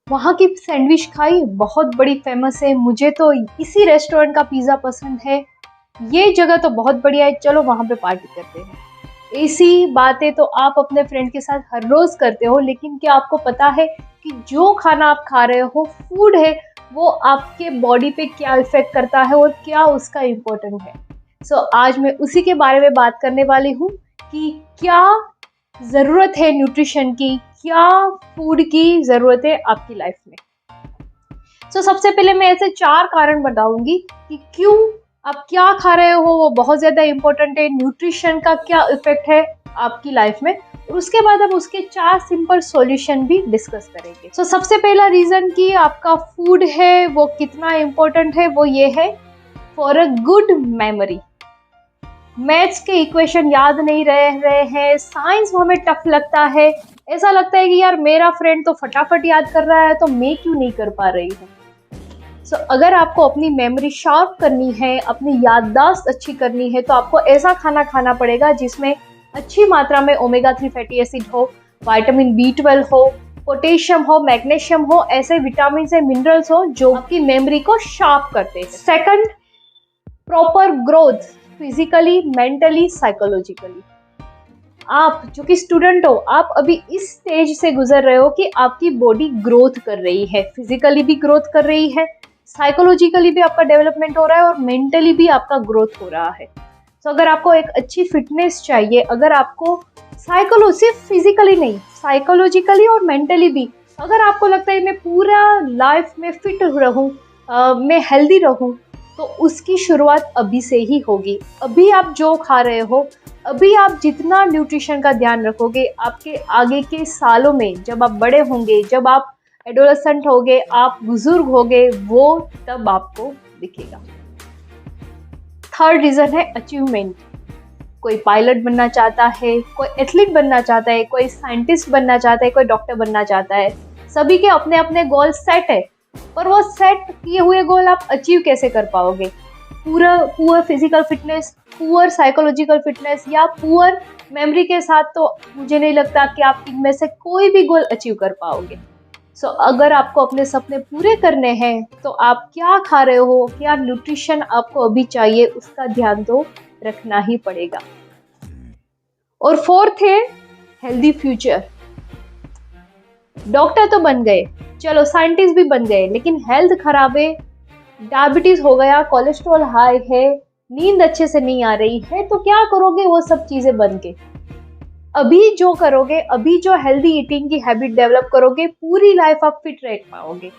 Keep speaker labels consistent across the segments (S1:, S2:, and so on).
S1: वहाँ की सैंडविच खाई, बहुत बड़ी फेमस है, मुझे तो इसी रेस्टोरेंट का पिज़्ज़ा पसंद है, ये जगह तो बहुत बढ़िया है, चलो वहाँ पे पार्टी करते हैं। ऐसी बातें तो आप अपने फ्रेंड के साथ हर रोज़ करते हो, लेकिन क्या आपको पता है कि जो खाना आप खा रहे हो, फूड है, वो आपके बॉडी पे क्या इफ़ेक्ट करता है और क्या उसका इम्पोर्टेंट है। सो आज मैं उसी के बारे में बात करने वाली हूँ कि क्या ज़रूरत है न्यूट्रिशन की, क्या फूड की ज़रूरत है आपकी लाइफ में। सबसे पहले मैं ऐसे 4 कारण बताऊँगी कि क्यों आप क्या खा रहे हो वो बहुत ज़्यादा इम्पोर्टेंट है, न्यूट्रिशन का क्या इफ़ेक्ट है आपकी लाइफ में, और उसके बाद हम उसके 4 सिंपल सॉल्यूशन भी डिस्कस करेंगे। सबसे पहला रीज़न कि आपका फूड है वो कितना इम्पोर्टेंट है, वो ये है for a good memory. Maths के इक्वेशन याद नहीं रहे हैं, साइंस हमें टफ लगता है, ऐसा लगता है कि यार मेरा फ्रेंड तो फटाफट याद कर रहा है तो मैं क्यों नहीं कर पा रही हूँ। अगर आपको अपनी मेमोरी शार्प करनी है, अपनी याददाश्त अच्छी करनी है, तो आपको ऐसा खाना खाना पड़ेगा जिसमें अच्छी मात्रा में ओमेगा 3 फैटी एसिड हो, विटामिन B12 हो, पोटेशियम हो, मैग्नीशियम हो, ऐसे विटामिन से मिनरल्स हो जो आपकी मेमोरी को शार्प करते हैं। Second, proper growth, physically, mentally, psychologically. आप जो कि स्टूडेंट हो, आप अभी इस स्टेज से गुजर रहे हो कि आपकी बॉडी ग्रोथ कर रही है, फिजिकली भी ग्रोथ कर रही है, साइकोलॉजिकली भी आपका डेवलपमेंट हो रहा है और मेंटली भी आपका ग्रोथ हो रहा है। अगर आपको एक अच्छी फिटनेस चाहिए, अगर आपको सिर्फ फिजिकली नहीं, साइकोलॉजिकली और मेंटली भी, अगर आपको लगता है मैं पूरा लाइफ में फिट रहूं, मैं हेल्दी रहूं, तो उसकी शुरुआत अभी से ही होगी। अभी आप जो खा रहे हो, अभी आप जितना न्यूट्रिशन का ध्यान रखोगे, आपके आगे के सालों में जब आप बड़े होंगे, जब आप एडोलेसेंट होगे, आप बुजुर्ग होगे, वो तब आपको दिखेगा। थर्ड रीजन है अचीवमेंट। कोई पायलट बनना चाहता है, कोई एथलीट बनना चाहता है, कोई साइंटिस्ट बनना चाहता है, कोई डॉक्टर बनना चाहता है। सभी के अपने अपने गोल सेट है, पर वो सेट किए हुए गोल आप अचीव कैसे कर पाओगे? Poor physical fitness, poor psychological fitness या पुअर मेमोरी के साथ तो मुझे नहीं लगता कि आप इनमें से कोई भी गोल अचीव कर पाओगे। अगर आपको अपने सपने पूरे करने हैं तो आप क्या खा रहे हो, क्या न्यूट्रिशन आपको अभी चाहिए, उसका ध्यान तो रखना ही पड़ेगा। और फोर्थ है हेल्दी फ्यूचर। डॉक्टर तो बन गए, चलो साइंटिस्ट भी बन गए, लेकिन हेल्थ खराब है, डायबिटीज हो गया, कोलेस्ट्रॉल हाई है, नींद अच्छे से नहीं आ रही है, तो क्या करोगे वो सब चीजें बन के? अभी जो करोगे, अभी जो हेल्दी ईटिंग की हैबिट डेवलप करोगे, पूरी लाइफ आप फिट रह पाओगे।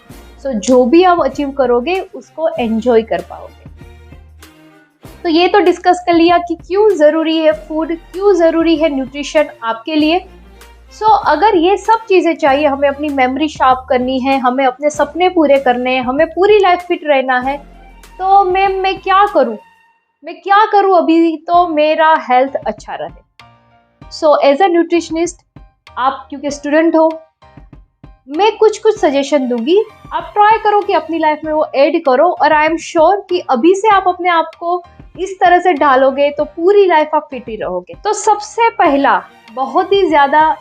S1: जो भी आप अचीव करोगे उसको एंजॉय कर पाओगे। तो ये तो डिस्कस कर लिया कि क्यों जरूरी है फूड, क्यों जरूरी है न्यूट्रिशन आपके लिए। अगर ये सब चीजें चाहिए, हमें अपनी मेमोरी शार्प करनी है, हमें अपने सपने पूरे करने हैं, हमें पूरी लाइफ फिट रहना है, तो मैं क्या करूं अभी तो मेरा हेल्थ अच्छा रहे। एज अ न्यूट्रिशनिस्ट, आप क्योंकि स्टूडेंट हो, मैं कुछ सजेशन दूंगी, आप ट्राई करो कि अपनी लाइफ में वो ऐड करो, और आई एम श्योर कि अभी से आप अपने आप को इस तरह से ढालोगे तो पूरी लाइफ आप फिट ही रहोगे। तो सबसे पहला बहुत ही ज्यादा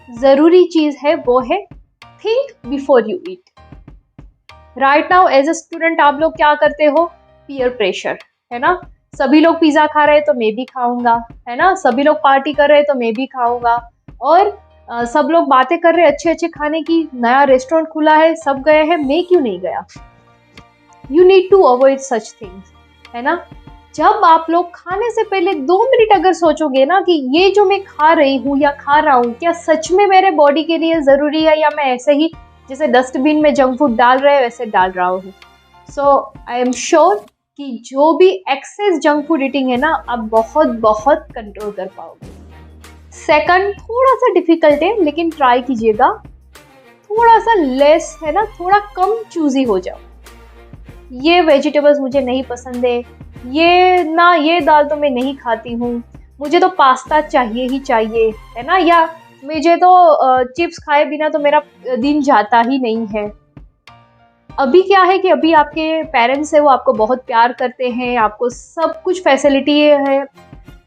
S1: जरूरी चीज है वो है think before you eat. Right now as a student आप लोग क्या करते हो? पीयर प्रेशर, है ना? सभी लोग पिज्जा खा रहे हैं तो मैं भी खाऊंगा, है ना? सभी लोग पार्टी कर रहे हैं तो मैं भी खाऊंगा, और सब लोग बातें कर रहे हैं अच्छे अच्छे खाने की, नया रेस्टोरेंट खुला है, सब गए हैं, मैं क्यों नहीं गया? You need to avoid such things, है ना? जब आप लोग खाने से पहले 2 मिनट अगर सोचोगे ना कि ये जो मैं खा रही हूँ या खा रहा हूँ, क्या सच में मेरे बॉडी के लिए जरूरी है, या मैं ऐसे ही जैसे डस्टबिन में जंक फूड डाल रहे हैं वैसे डाल रहा हूँ। आई एम श्योर कि जो भी एक्सेस जंक फूड ईटिंग है ना, आप बहुत कंट्रोल कर पाओगे। सेकंड, थोड़ा सा डिफिकल्ट है लेकिन ट्राई कीजिएगा, थोड़ा सा लेस, है ना, थोड़ा कम चूजी हो जाओ। ये वेजिटेबल्स मुझे नहीं पसंद है, ये दाल तो मैं नहीं खाती हूँ, मुझे तो पास्ता चाहिए ही चाहिए, है ना, या मुझे तो चिप्स खाए बिना तो मेरा दिन जाता ही नहीं है। अभी क्या है कि अभी आपके पेरेंट्स है वो आपको बहुत प्यार करते हैं, आपको सब कुछ फैसिलिटी है,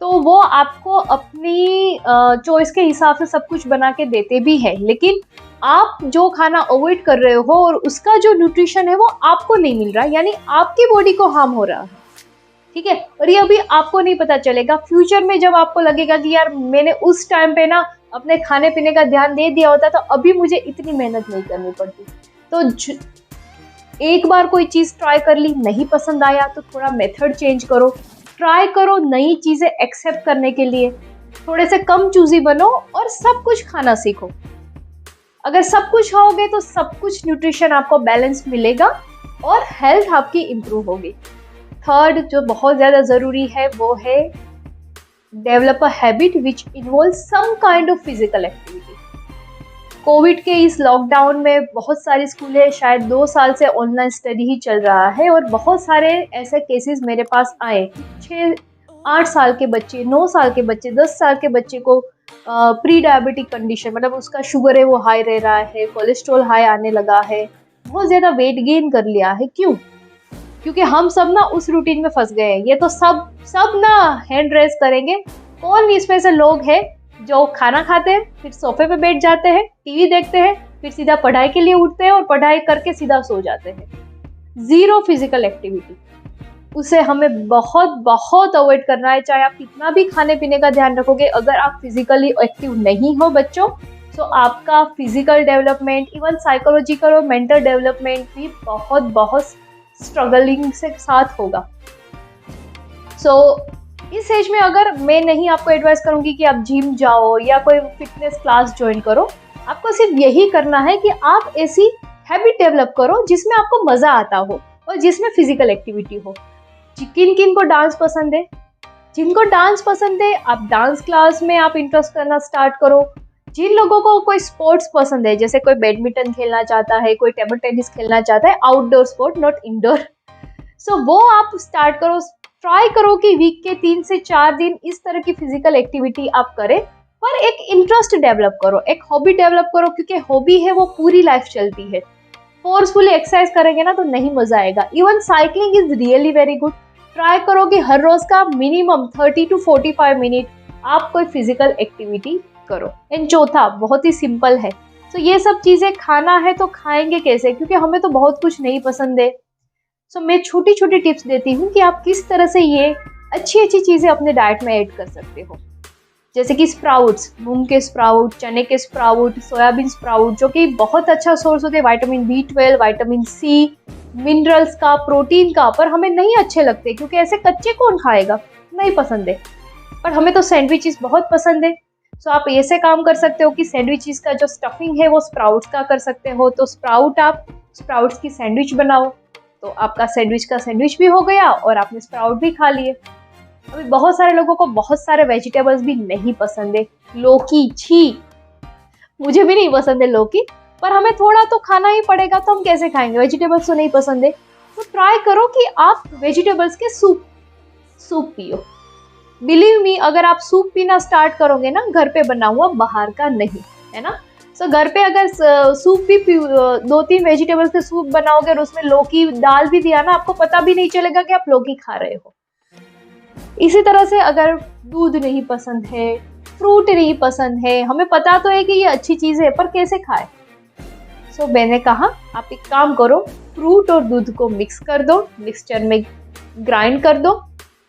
S1: तो वो आपको अपनी चॉइस के हिसाब से सब कुछ बना के देते भी है, लेकिन आप जो खाना अवॉइड कर रहे हो और उसका जो न्यूट्रिशन है वो आपको नहीं मिल रहा, यानी आपकी बॉडी को हार्म हो रहा है, ठीक है। और ये अभी आपको नहीं पता चलेगा, फ्यूचर में जब आपको लगेगा कि यार मैंने उस टाइम पे ना अपने खाने पीने का ध्यान दे दिया होता तो अभी मुझे इतनी मेहनत नहीं करनी पड़ती। तो एक बार कोई चीज़ ट्राई कर ली, नहीं पसंद आया तो थोड़ा मेथड चेंज करो, ट्राई करो नई चीज़ें एक्सेप्ट करने के लिए, थोड़े से कम चूजी बनो और सब कुछ खाना सीखो। अगर सब कुछ खाओगे तो सब कुछ न्यूट्रिशन आपको बैलेंस मिलेगा और हेल्थ आपकी इम्प्रूव होगी। थर्ड जो बहुत ज़्यादा ज़रूरी है वो है develop a habit which involve some kind of physical activity. Covid के इस लॉकडाउन में बहुत सारी स्कूलें, शायद 2 साल से ऑनलाइन स्टडी ही चल रहा है और बहुत सारे ऐसे केसेस मेरे पास आए, 6-8 साल के बच्चे, 9 साल के बच्चे, 10 साल के बच्चे को प्री डायबिटिक कंडीशन, मतलब उसका शुगर है वो हाई रह रहा है, कोलेस्ट्रॉल हाई आने लगा है, बहुत ज़्यादा वेट गेन कर लिया है। क्यों? क्योंकि हम सब ना उस रूटीन में फंस गए हैं। ये तो सब ना हैंड रेज करेंगे, कौन इसमें से लोग हैं जो खाना खाते हैं, फिर सोफे पे बैठ जाते हैं, टीवी देखते हैं, फिर सीधा पढ़ाई के लिए उठते हैं और पढ़ाई करके सीधा सो जाते हैं। जीरो फिजिकल एक्टिविटी, उसे हमें बहुत बहुत अवॉइड करना है। चाहे आप कितना भी खाने पीने का ध्यान रखोगे, अगर आप फिजिकली एक्टिव नहीं हो बच्चों, तो आपका फिजिकल डेवलपमेंट, इवन साइकोलॉजिकल और मेंटल डेवलपमेंट भी बहुत बहुत स्ट्रगलिंग से साथ होगा। इस एज में अगर मैं नहीं आपको एडवाइस करूंगी कि आप जिम जाओ या कोई फिटनेस क्लास ज्वाइन करो, आपको सिर्फ यही करना है कि आप ऐसी हैबिट डेवलप करो जिसमें आपको मजा आता हो और जिसमें फिजिकल एक्टिविटी हो। किन किन को डांस पसंद है, जिनको डांस पसंद है आप डांस क्लास में आप इंटरेस्ट करना स्टार्ट करो। जिन लोगों को कोई स्पोर्ट्स पसंद है, जैसे कोई बैडमिंटन खेलना चाहता है, कोई टेबल टेनिस खेलना चाहता है, आउटडोर स्पोर्ट नॉट इंडोर, वो आप स्टार्ट करो। ट्राई करो कि वीक के 3 से 4 दिन इस तरह की फिजिकल एक्टिविटी आप करें, पर एक इंटरेस्ट डेवलप करो, एक हॉबी डेवलप करो, क्योंकि हॉबी है वो पूरी लाइफ चलती है। फोर्सफुली एक्सरसाइज करेंगे ना तो नहीं मजा आएगा। Even cycling is really very good. Try करो कि हर रोज का मिनिमम 30 to 45 मिनट आप कोई फिजिकल एक्टिविटी करो। एंड चौथा बहुत ही सिंपल है, तो ये सब चीजें खाना है तो खाएंगे कैसे, क्योंकि हमें तो बहुत कुछ नहीं पसंद है। मैं छोटी छोटी टिप्स देती हूँ कि आप किस तरह से ये अच्छी अच्छी चीजें अपने डाइट में ऐड कर सकते हो, जैसे कि स्प्राउट्स, मूंग के स्प्राउट, चने के स्प्राउट, सोयाबीन स्प्राउट, जो कि बहुत अच्छा सोर्स होते हैं vitamin B12, vitamin C, minerals का, प्रोटीन का, पर हमें नहीं अच्छे लगते क्योंकि ऐसे कच्चे कौन खाएगा, नहीं पसंद है। पर हमें तो सैंडविचेस बहुत पसंद है। आप ऐसे काम कर सकते हो कि सैंडविचेस का जो स्टफिंग है वो स्प्राउट्स का कर सकते हो। तो आप स्प्राउट्स की सैंडविच बनाओ, तो आपका सैंडविच का सैंडविच भी हो गया और आपने स्प्राउट भी खा लिए। अभी बहुत सारे लोगों को बहुत सारे वेजिटेबल्स भी नहीं पसंद है। लौकी, छी, मुझे भी नहीं पसंद है लौकी, पर हमें थोड़ा तो खाना ही पड़ेगा, तो हम कैसे खाएंगे, वेजिटेबल्स तो नहीं पसंद है। तो ट्राई करो कि आप वेजिटेबल्स के सूप पियो। बिलीव मी, अगर आप सूप पीना स्टार्ट करोगे ना, घर पे बना हुआ, बाहर का नहीं, है ना। घर पे अगर सूप भी 2-3 वेजिटेबल्स के सूप बनाओगे और उसमें लौकी डाल भी दिया ना, आपको पता भी नहीं चलेगा कि आप लौकी खा रहे हो। इसी तरह से अगर दूध नहीं पसंद है, फ्रूट नहीं पसंद है, हमें पता तो है कि ये अच्छी चीज है, पर कैसे खाए। मैंने कहा आप एक काम करो, फ्रूट और दूध को मिक्स कर दो, मिक्सचर में ग्राइंड कर दो,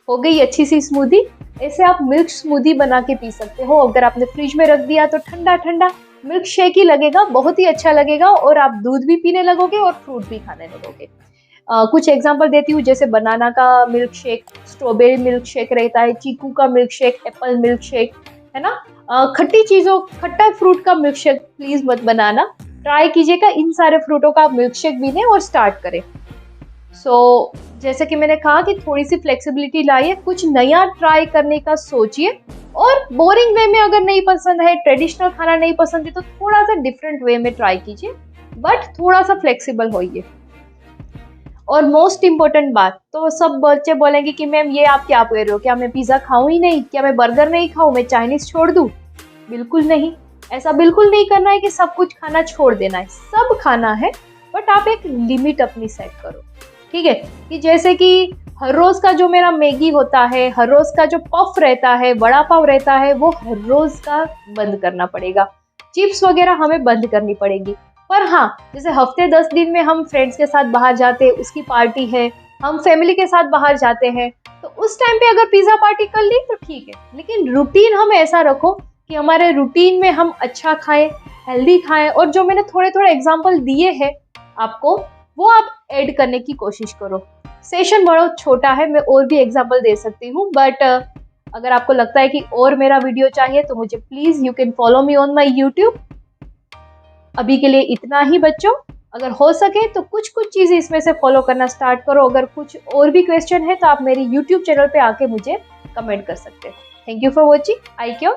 S1: हो गई अच्छी सी स्मूदी। ऐसे आप मिल्क स्मूदी बना के पी सकते हो। अगर आपने फ्रिज में रख दिया तो ठंडा ठंडा मिल्क शेक ही लगेगा, बहुत ही अच्छा लगेगा, और आप दूध भी पीने लगोगे और फ्रूट भी खाने लगोगे। कुछ एग्जांपल देती हूँ, जैसे बनाना का milk shake, strawberry milk shake रहता है, चीकू का milk shake, Apple milk shake, है ना। खट्टा फ्रूट का मिल्क शेक प्लीज मत बनाना, ट्राई कीजिएगा इन सारे फ्रूटों का मिल्क शेक पीने और स्टार्ट करें। जैसे कि मैंने कहा कि थोड़ी सी फ्लेक्सिबिलिटी लाइए, कुछ नया ट्राई करने का सोचिए, और बोरिंग वे में अगर नहीं पसंद है, ट्रेडिशनल खाना नहीं पसंद है, तो थोड़ा सा डिफरेंट वे में ट्राई कीजिए, बट थोड़ा सा फ्लेक्सिबल होइए। और मोस्ट इम्पोर्टेंट बात, तो सब बच्चे बोलेंगे कि मैम ये आप क्या बोल रहे हो, क्या मैं पिज्जा खाऊं ही नहीं, क्या मैं बर्गर नहीं खाऊं, मैं चाइनीज छोड़ दूं? बिल्कुल नहीं, ऐसा बिल्कुल नहीं करना है कि सब कुछ खाना छोड़ देना है, सब खाना है, बट आप एक लिमिट अपनी सेट करो, ठीक है। कि जैसे कि हर रोज का जो मेरा मैगी होता है, हर रोज का जो पफ रहता है, वड़ा पाव रहता है, वो हर रोज का बंद करना पड़ेगा। चिप्स वगैरह हमें बंद करनी पड़ेगी। पर हाँ, जैसे हफ्ते 10 दिन में हम फ्रेंड्स के साथ बाहर जाते हैं, उसकी पार्टी है, हम फैमिली के साथ बाहर जाते हैं, तो उस टाइम पे अगर पिज़्ज़ा पार्टी कर ली तो ठीक है। लेकिन रूटीन हम ऐसा रखो कि हमारे रूटीन में हम अच्छा खाएं, हेल्दी खाएं, और जो मैंने थोड़े थोड़े एग्जाम्पल दिए हैं आपको, वो आप ऐड करने की कोशिश करो। सेशन बहुत छोटा है, मैं और भी एग्जाम्पल दे सकती हूँ, बट अगर आपको लगता है कि और मेरा वीडियो चाहिए तो मुझे please you can follow me on my YouTube. अभी के लिए इतना ही बच्चों। अगर हो सके तो कुछ कुछ चीज़ें इसमें से फॉलो करना स्टार्ट करो। अगर कुछ और भी क्वेश्चन है तो आप मेरी यूट्यूब चैनल पे आके मुझे कमेंट कर सकते हो। Thank you for watching. I cure.